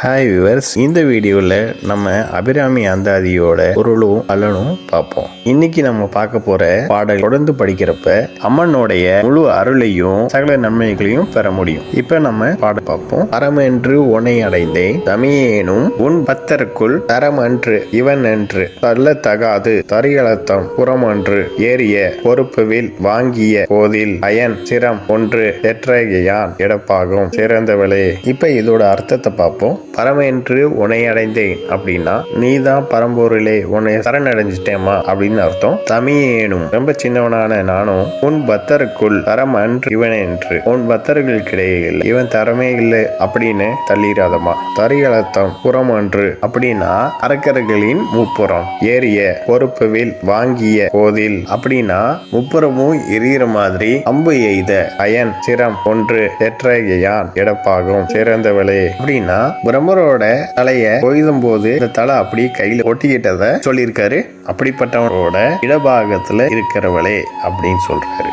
Hi viewers, இந்த வீடியோவில் நம்ம அபிராமி அந்தாதியோட பொருளும் பலனும் பார்ப்போம். இன்னைக்கு நம்ம பார்க்க போற பாடல் தொடர்ந்து படிக்கிறப்ப அம்மனுடைய முழு அருளையும் சகல நன்மைகளையும் பெற முடியும். இப்ப நம்ம பாடல் பார்ப்போம். அறமென்று உனை அடைந்தேன் தமியேனும் உன் பத்தருக்குள் தரமன்று இவன் என்று தள்ள தகாது தரிகளத்தம் புறமன்று ஏறிய பொறுப்புவில் வாங்கிய போதில் அயன் சிரம் ஒன்று எற்றையான் இடப்பாகும் சிறந்தவளே. இப்ப இதோட அர்த்தத்தை பார்ப்போம். பரமென்று உன்னை அடைந்தேன் அப்படின்னா நீதான் பரம்பொருளே, உன்னை சரணடைஞ்சிட்டேமா அப்படின்னு அர்த்தம். தமியேனும் ரொம்ப சின்னவனான நானும் உன் பக்தருக்குள் தரம் அன்று இவன் என்று உன் பக்தர்களுக்கிடையே இவன் தரமே இல்லை அப்படின்னு தள்ளிராதமா. தரிகளத்தம் புறம் அன்று அப்படின்னா அரக்கர்களின் முப்புறம் ஏறிய பொறுப்புவில் வாங்கிய போதில் அப்படின்னா முப்புறமும் எரியிற மாதிரி அம்பு எய்த அயன் சிரம் ஒன்று எற்றையான் இடப்பாகும் சிறந்தவளே அப்படின்னா பிரம்மரோட தலைய கொய்தும் போது இந்த தலை அப்படியே கையில ஒட்டிக்கிட்டத சொல்லியிருக்காரு. அப்படிப்பட்டவனோட இடபாகத்துல இருக்கிறவளே அப்படின்னு சொல்றாரு.